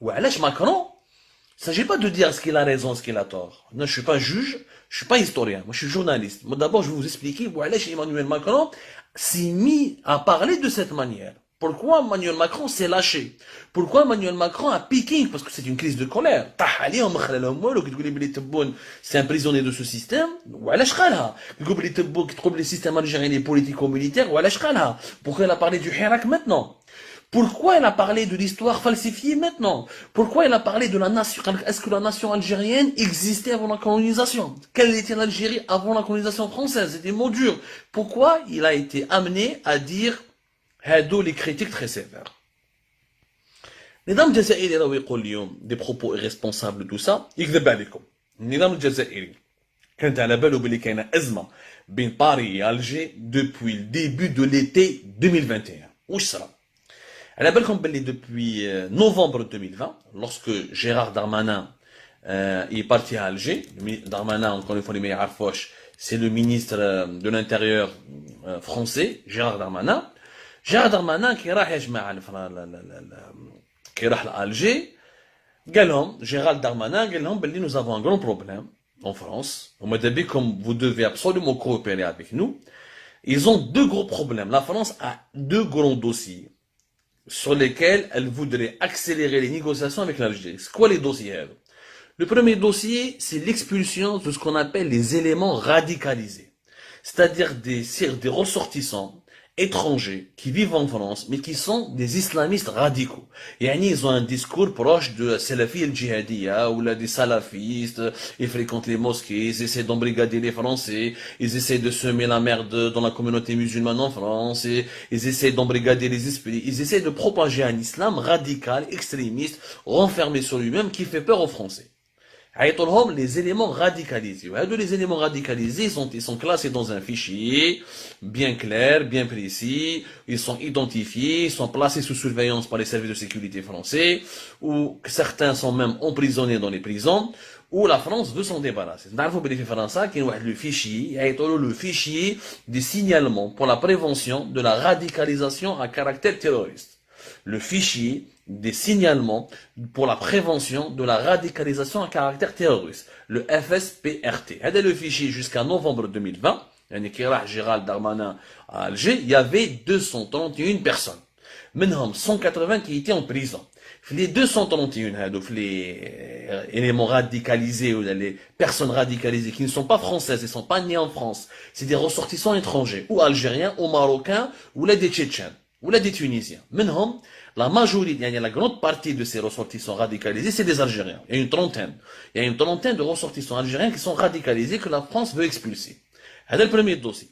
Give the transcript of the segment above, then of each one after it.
وعلاش Macron. Il ne s'agit pas de dire ce qu'il a raison, ce qu'il a tort. Non, je ne suis pas juge, je ne suis pas historien, moi je suis journaliste. Moi d'abord, je vais vous expliquer pourquoi Emmanuel Macron s'est mis à parler de cette manière. Pourquoi Emmanuel Macron s'est lâché? Pourquoi Emmanuel Macron a piqué? Parce que c'est une crise de colère. C'est un prisonnier de ce système. Le système algérien est politico-militaire. Pourquoi il a parlé du Hirak maintenant? Pourquoi il a parlé de l'histoire falsifiée maintenant? Pourquoi il a parlé de la nation? Est-ce que la nation algérienne existait avant la colonisation? Quelle était l'Algérie avant la colonisation française? C'était des mots durs. Pourquoi il a été amené à dire les critiques très sévères? النظام الجزائري راهو يقول اليوم دي بروبو irresponsables tout ça يكذب عليكم. النظام الجزائري كانت على باله بلي كاينه ازمه بين باريس والجي depuis le début de l'été 2021. واش صرا؟ على بالكم باللي depuis novembre 2020 lorsque Gérard Darmanin est parti à Alger. Darmanin, encore une fois les meilleurs يعرفوش, c'est le ministre de l'Intérieur français, Gérard Darmanin. Gérard Darmanin qui راح يا جماعه كي راح لألجي قال لهم Gérald Darmanin قال لهم باللي nous avons un grand problème en France. وماذا بكم vous devez absolument coopérer avec nous. Ils ont deux gros problèmes. La France a deux grands dossiers sur lesquels elle voudrait accélérer les négociations avec l'Algérie. C'est quoi les dossiers? Le premier dossier, c'est l'expulsion de ce qu'on appelle les éléments radicalisés. C'est-à-dire des ressortissants étrangers qui vivent en France, mais qui sont des islamistes radicaux. Ils ont un discours proche de Salafi el-Jihadiyya ou là des salafistes, ils fréquentent les mosquées, ils essaient d'embrigader les Français, ils essaient de semer la merde dans la communauté musulmane en France, et ils essaient d'embrigader les esprits, ils essaient de propager un islam radical, extrémiste, renfermé sur lui-même, qui fait peur aux Français. Les éléments radicalisés. Les éléments radicalisés, ils sont classés dans un fichier bien clair, bien précis, ils sont identifiés, ils sont placés sous surveillance par les services de sécurité français, ou certains sont même emprisonnés dans les prisons, où la France veut s'en débarrasser. Le fichier des signalements pour la prévention de la radicalisation à caractère terroriste. Le fichier des signalements pour la prévention de la radicalisation à caractère terroriste, le FSPRT. C'est le fichier jusqu'à novembre 2020, Gérald Darmanin à Alger, il y avait 231 personnes. Maintenant, 180 qui étaient en prison. Les 231, les éléments radicalisés, ou les personnes radicalisées qui ne sont pas françaises, ils ne sont pas nées en France, c'est des ressortissants étrangers, ou algériens, ou marocains, ou là des tchétchènes, ou là des tunisiens. Maintenant, la majorité, la grande partie de ces ressortissants radicalisés, c'est des Algériens. Il y a une trentaine. Il y a une trentaine de ressortissants algériens qui sont radicalisés que la France veut expulser. C'est le premier dossier.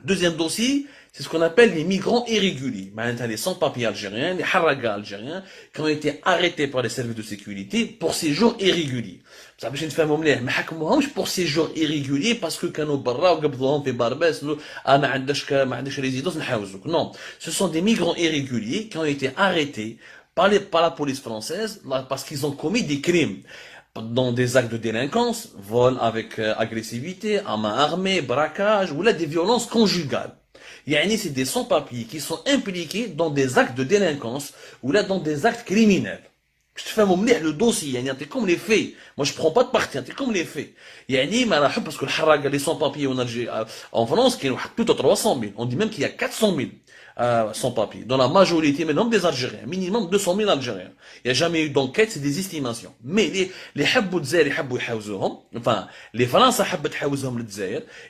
Deuxième dossier, c'est ce qu'on appelle les migrants irréguliers. Les sans-papiers algériens, les haragas algériens, qui ont été arrêtés par les services de sécurité pour séjour irrégulier. Ça باش نفهموا مليح ما حكموهمش pour séjour irrégulier parce que كانوا برا وقبضوهم في بارباس ما عندكش résidence نحاوزوك. Non, ce sont des migrants irréguliers qui ont été arrêtés par la police française parce qu'ils ont commis des crimes dans des actes de délinquance, vol avec agressivité, à main armée, braquage ou là des violences conjugales. C'est des sans-papiers qui sont impliqués dans des actes de délinquance ou là dans des actes criminels. Je te fais le dossier, comme les faits. Moi je prends pas de parti, comme les faits. Parce que les sans-papiers en France, il y a plus de 300 000. On dit même qu'il y a 400 000 sans-papiers. Dans la majorité, mais même des Algériens. Minimum 200 000 Algériens. Il n'y a jamais eu d'enquête, c'est des estimations. Mais les les Français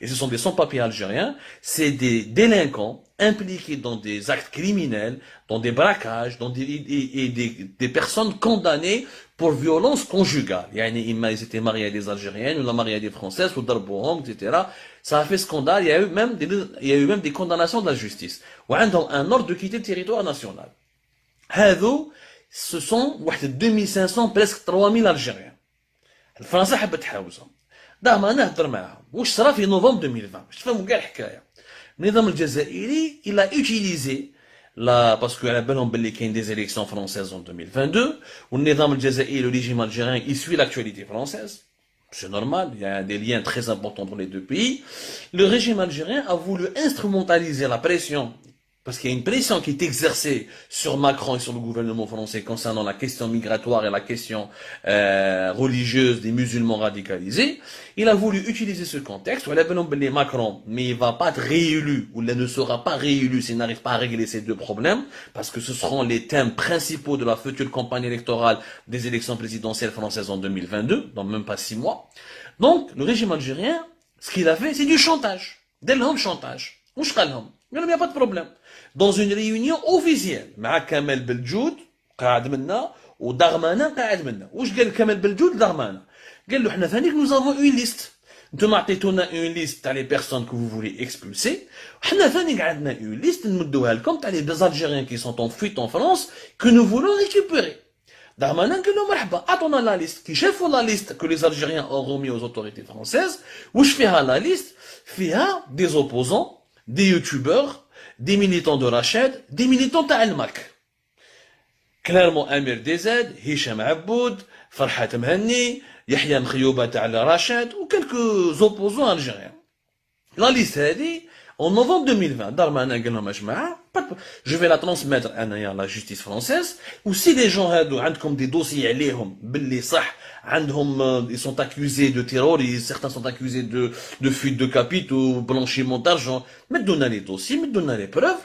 et ce sont des sans-papiers algériens, c'est des délinquants impliqués dans des actes criminels, dans des braquages, des personnes condamnées pour violence conjugale. Ils étaient mariés à des Algériennes, ou mariés à des Françaises, ou d'Arbohom, etc. Ça a fait scandale, il y a eu même des condamnations de la justice. Ou un ordre de quitter le territoire national. Ce sont 2500, presque 3000 Algériens. Les Français حبت تحاوزهم. دائما نهضر معاهم. واش صرا في نوفمبر 2020 باش تفهموا كاع الحكايه. النظام الجزائري il a utilisé parce que على بالهم باللي كاين des élections françaises en 2022 والنظام الجزائري le régime algérien il suit l'actualité française. C'est normal, il y a des liens très importants entre les deux pays. Le régime algérien a voulu instrumentaliser la pression parce qu'il y a une pression qui est exercée sur Macron et sur le gouvernement français concernant la question migratoire et la question religieuse des musulmans radicalisés. Il a voulu utiliser ce contexte. Macron, mais il va pas être réélu, ou il ne sera pas réélu s'il n'arrive pas à régler ces deux problèmes, parce que ce seront les thèmes principaux de la future campagne électorale des élections présidentielles françaises en 2022, dans même pas 6 mois. Donc, le régime algérien, ce qu'il a fait, c'est du chantage. Dès l'homme chantage. Il n'y a pas de problème. Dans une réunion officielle, مع كمال بلجود قاعد منا ودارمانا قاعد منا. واش قال كمال بلجود لدارمانا؟ قال له احنا ثانيك nous avons une liste. انتم عطيتونا une liste تاع les personnes que vous voulez expulser. احنا ثانيك عندنا une liste نمدوها لكم تاع les Algériens qui sont en fuite en France que nous voulons récupérer. Darmanin قال له مرحبا اعطونا la liste. كي شافوا la liste que les Algériens ont remis aux autorités françaises, واش فيها la liste؟ فيها des opposants, des youtubeurs, des militants de Rached, des militants de Al-Mak. Clairement, Amir DZ, Hicham Aboud, Farhat Mhanni, Yahya Mkhiyouba de Rached, ou quelques opposants algériens. La liste a dit, en novembre 2020, Darmanin je vais la transmettre à la justice française, ou si les gens ont comme des dossiers عليهم باللي صح عندهم ils sont accusés de terrorisme, certains sont accusés de fuite de capitaux, blanchiment d'argent, mettons-nous les dossiers, mettons-nous les preuves,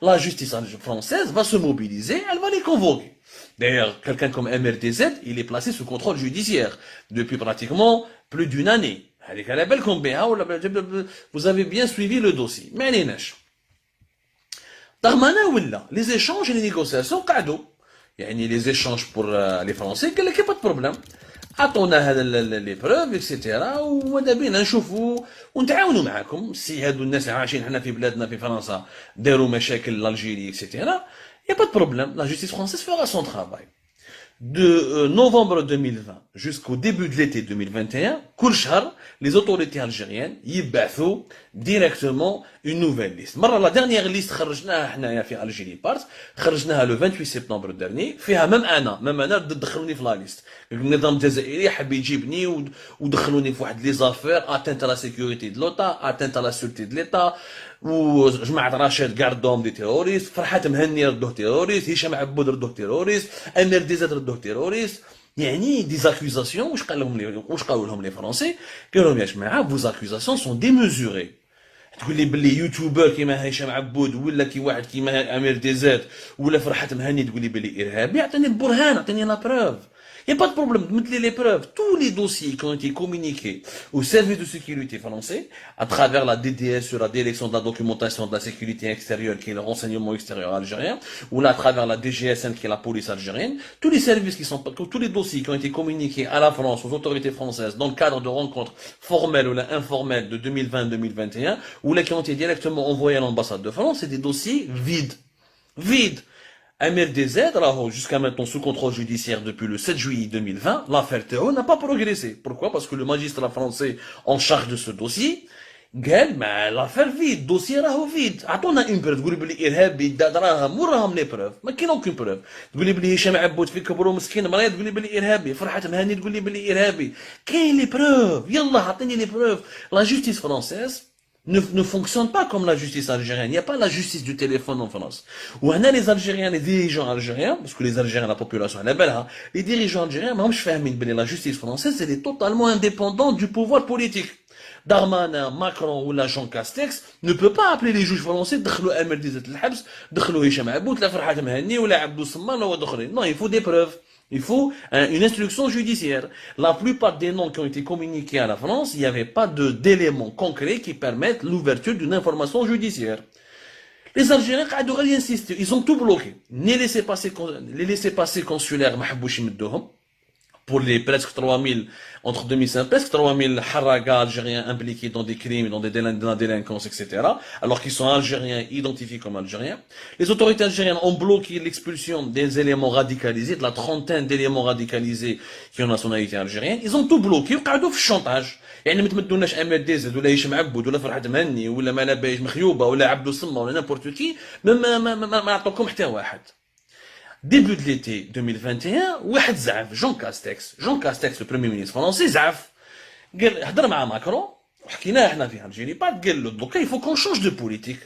la justice française va se mobiliser, elle va les convoquer. D'ailleurs, quelqu'un comme MRTZ, il est placé sous contrôle judiciaire depuis pratiquement plus d'une année. Vous avez bien suivi le dossier. Mais les échanges et les négociations, les échanges pour les Français, il n'y a pas de problème. عطونا هذا les preuves etc. وماذا بينا نشوفوا ونتعاونوا معكم سي هادو الناس عايشين حنا في بلادنا في فرنسا داروا مشاكل l'Algérie etc. Il n'y a pas de problème, la justice française fera son travail. De novembre 2020 jusqu'au début de l'été 2021, كل شهر, les autorités algériennes يبعثوا directement une nouvelle liste. La dernière liste خرجناها حنايا في Algérie Part, خرجناها le 28 septembre dernier, فيها même أنا دخلوني في لا ليست. النظام الجزائري حب يجيبني ودخلوني في واحد لي زافير atteinte à la sécurité de l'État, atteinte à la sûreté de l'État. وجماعة راشد قاردوهم دي تيروريست، فرحات مهني ردوه تيروريست، هشام عبود ردوه تيروريست، امير ديزاد ردوه تيروريست. يعني دي زاكوزاسيون واش قالوا لهم لي فرونسي؟ قالوا لهم يا جماعة فوز اكوزاسيون سون ديميزوري. تقول لي باللي يوتيوبر كيما هشام عبود ولا كي واحد كيما امير ديزاد ولا فرحات مهني تقول لي باللي ارهابي، اعطيني البرهان، اعطيني لا بروف. Il n'y a pas de problème, mettez les preuves. Tous les dossiers qui ont été communiqués au service de sécurité français, à travers la DDS sur la direction de la documentation de la sécurité extérieure, qui est le renseignement extérieur algérien, ou là à travers la DGSN, qui est la police algérienne, tous les services tous les dossiers qui ont été communiqués à la France, aux autorités françaises, dans le cadre de rencontres formelles ou là, informelles de 2020-2021, ou là qui ont été directement envoyés à l'ambassade de France, c'est des dossiers vides. Vides. Amir DZ, jusqu'à maintenant sous contrôle judiciaire depuis le 7 juillet 2020, l'affaire Théo n'a pas progressé. Pourquoi? Parce que le magistrat français en charge de ce dossier, قال ما l'affaire vide, dossier راهو vide. عطونا une preuve. تقولي بلي إرهابي دراهم وراهم لي preuve. ما كاين aucune preuve. تقولي بلي هشام عبود في كبرو مسكين مريض تقولي بلي إرهابي. فرحات مهني تقولي بلي إرهابي. كاين لي preuve. يلا عطيني لي preuve. La justice française ne fonctionne pas comme la justice algérienne. Il n'y a pas la justice du téléphone en France. Où on a les Algériens, les dirigeants algériens, parce que les Algériens, la population, elle est belle, hein, les dirigeants algériens, la justice française, elle est totalement indépendante du pouvoir politique. Darmanin, Macron ou la Jean Castex ne peut pas appeler les juges français دخلوا أمير ديزات الحبس, دخلوا هشام عبود, لا فرحات مهني ولا عبدو الصمان ولا دخلين. Non, il faut des preuves. Il faut une instruction judiciaire. La plupart des noms qui ont été communiqués à la France, il n'y avait pas d'éléments concrets qui permettent l'ouverture d'une information judiciaire. Les Algériens, ils insistent, ils ont tout bloqué. Les laissez-passer consulaires, pour les presque 3000, entre 2005, presque 3000 haragas algériens impliqués dans des crimes, dans la délinquance, etc., alors qu'ils sont algériens, identifiés comme algériens. Les autorités algériennes ont bloqué l'expulsion des éléments radicalisés, de la trentaine d'éléments radicalisés qui ont nationalité algérienne. Ils ont tout bloqué, وقعدوا في الشانتاج. يعني ما تمدوناش امير ديزد ولا هشام عبود ولا فرحات مهني ولا مالابايج مخيوبه ولا عبدو الصمه ولا نيمبورت كي ما نعطوكم حتى واحد. Début de l'été 2021, واحد زعف Jean Castex, le premier ministre français, زعف قال هضر مع ماكرون وحكيناه احنا في الجيري بعد قال له دوكا il faut qu'on change de politique.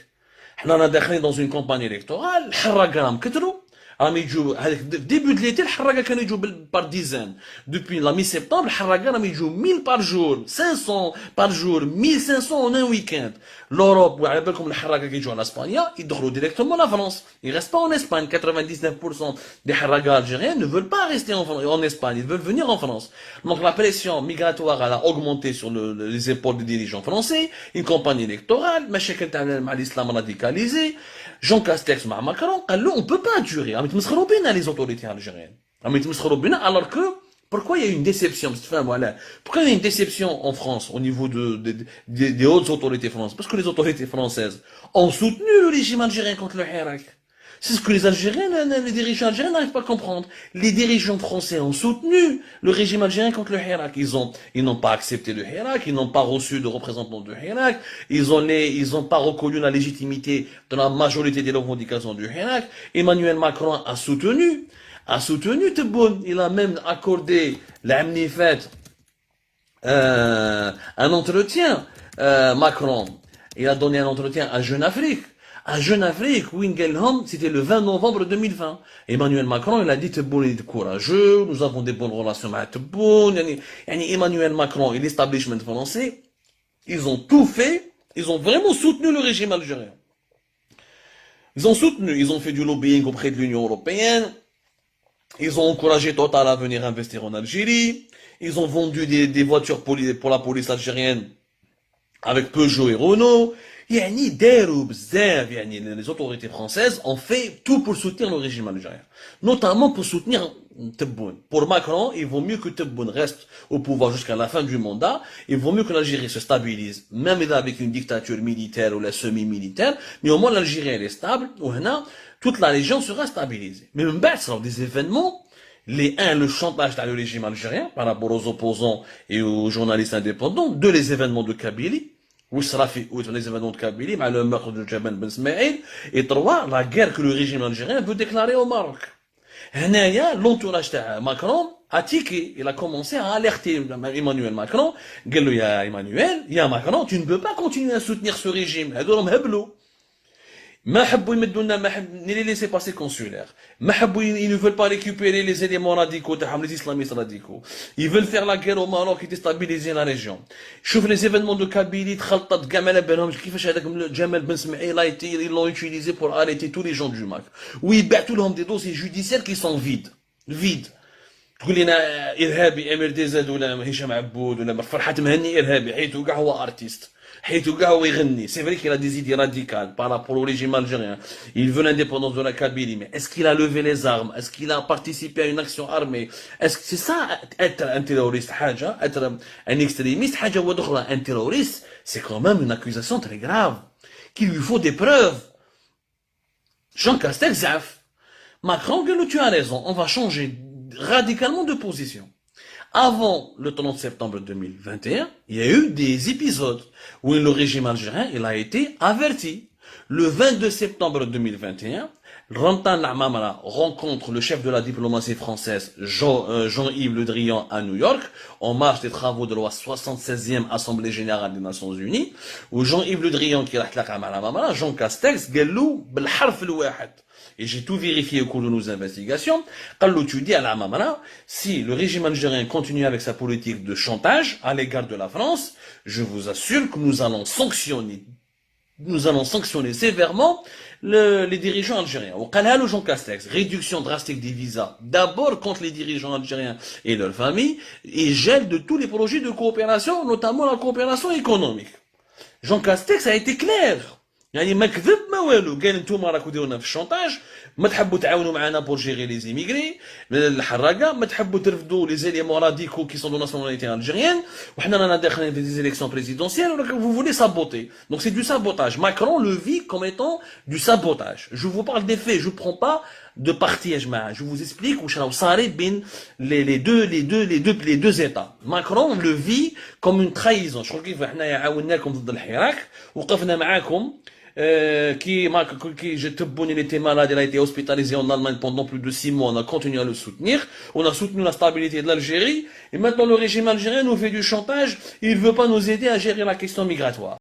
حنا داخلين dans une campagne électorale الحراقه راهم كثروا راهم يجوا هذاك ديبي د ليتي الحراقه كانوا يجوا بار ديزان دوبي لا مي سبتمبر الحراقه راهم يجوا 1000 بار جور 500 بار جور 1500 en un week-end l'Europe وعلى بالكم الحراقه كيجوا على اسبانيا يدخلوا ديريكتومون لا فرنسا ils restent pas en Espagne 99% des حراقه algériens ne veulent pas rester en Espagne ils veulent venir en France donc la pression migratoire elle a augmenté sur les épaules des dirigeants français une campagne électorale مشاكل تاع مع الاسلام radicalisé Jean Castex مع Macron قال له on peut pas durer عم يتمسخروا بينا les autorités algériennes عم يتمسخروا بينا alors que pourquoi il y a une déception voilà. Pourquoi il y a une déception en France au niveau des hautes autorités françaises parce que les autorités françaises ont soutenu le régime algérien contre le Hirak. C'est ce que les Algériens, les dirigeants algériens n'arrivent pas à comprendre. Les dirigeants français ont soutenu le régime algérien contre le Hirak. Ils n'ont pas accepté le Hirak, ils n'ont pas reçu de représentants du Hirak, ils ont pas reconnu la légitimité de la majorité des revendications du Hirak. Emmanuel Macron a soutenu Tebboune. Il a même accordé l'Amni Fête un entretien, Macron. Il a donné un entretien à Jeune Afrique. À Jeune Afrique, Wingelham, c'était le 20 novembre 2020. Emmanuel Macron, il a dit Tebboune est courageux, nous avons des bonnes relations avec Tebboune. Emmanuel Macron et l'establishment français, ils ont tout fait, ils ont vraiment soutenu le régime algérien. Ils ont soutenu, ils ont fait du lobbying auprès de l'Union européenne, ils ont encouragé Total à venir investir en Algérie, ils ont vendu des voitures pour la police algérienne avec Peugeot et Renault. Les autorités françaises ont fait tout pour soutenir le régime algérien. Notamment pour soutenir Tebboune. Pour Macron, il vaut mieux que Tebboune reste au pouvoir jusqu'à la fin du mandat. Il vaut mieux que l'Algérie se stabilise, même avec une dictature militaire ou la semi-militaire. Mais au moins l'Algérie elle est stable. Toute la région sera stabilisée. Mais même sur des événements, le chantage du régime algérien par rapport aux opposants et aux journalistes indépendants, les événements de Kabylie, les événements de Kabylie, le meurtre de Jamal Ben Smaïl, et 3, la guerre que le régime algérien veut déclarer au Maroc. L'entourage de Macron a tiqué, il a commencé à alerter Emmanuel Macron, il dit Emmanuel, Macron, tu ne peux pas continuer à soutenir ce régime, ni les laisser passer consulaires. Ils ne veulent pas récupérer les éléments radicaux, les islamistes radicaux. Ils veulent faire la guerre au Maroc et déstabiliser la région. Chauffe les événements de Kabylie, Jamal Ben Smaïl ils l'ont utilisé pour arrêter tous les gens du MAC. Oui, tous des dossiers judiciaires qui sont vides. تقول لنا ارهابي امير دي زاد ولا هشام عبود ولا فرحات مهني ارهابي حيث كاع هو ارتيست حيث كاع هو يغني سي فري qu'il a des idées radicales par rapport au régime algérien il veut l'indépendance de la Kabylie mais est-ce qu'il a levé les armes est-ce qu'il a participé à une action armée est-ce que c'est ça être un terroriste حاجه être un extrémiste حاجه واخرى un terroriste c'est quand même une accusation très grave qu'il lui faut des preuves Jean Castex zaf Macron قال له tu as raison on va changer radicalement de position. Avant le 30 septembre 2021, il y a eu des épisodes où le régime algérien il a été averti. Le 22 septembre 2021, Rantan Lamamara rencontre le chef de la diplomatie française Jean-Yves Le Drian à New York, en marge des travaux de la 76e Assemblée Générale des Nations Unies, où Jean-Yves Le Drian qui a Jean Castex, Gallou, Belharf el-Wahed. Et j'ai tout vérifié au cours de nos investigations. Quand tu dis à la Mamara, si le régime algérien continue avec sa politique de chantage à l'égard de la France, je vous assure que nous allons sanctionner sévèrement les dirigeants algériens. Au Qalal, Jean Castex, réduction drastique des visas, d'abord contre les dirigeants algériens et leurs familles, et gel de tous les projets de coopération, notamment la coopération économique. Jean Castex a été clair. يعني ما كذب ما والو قال نتوما راكو ديرونا في الشونطاج ما تحبوا تعاونوا معنا بور جيري لي زيميغري الحراقه ما تحبوا ترفدوا لي زيليمون راديكو كي سون دو ناسيوناليتي الجيريان وحنا رانا داخلين في دي élections présidentielles vous voulez saboter donc c'est du sabotage Macron le vit comme étant du sabotage je vous parle des faits je prends pas de parti je vous explique واش راهو صاري بين les deux états Macron le vit comme une trahison شغل كيف حنايا عاوناكم ضد الحراك وقفنا معاكم qui Tebboune, il était malade, il a été hospitalisé en Allemagne pendant plus de 6 mois, on a continué à le soutenir, on a soutenu la stabilité de l'Algérie, et maintenant le régime algérien nous fait du chantage, il ne veut pas nous aider à gérer la question migratoire.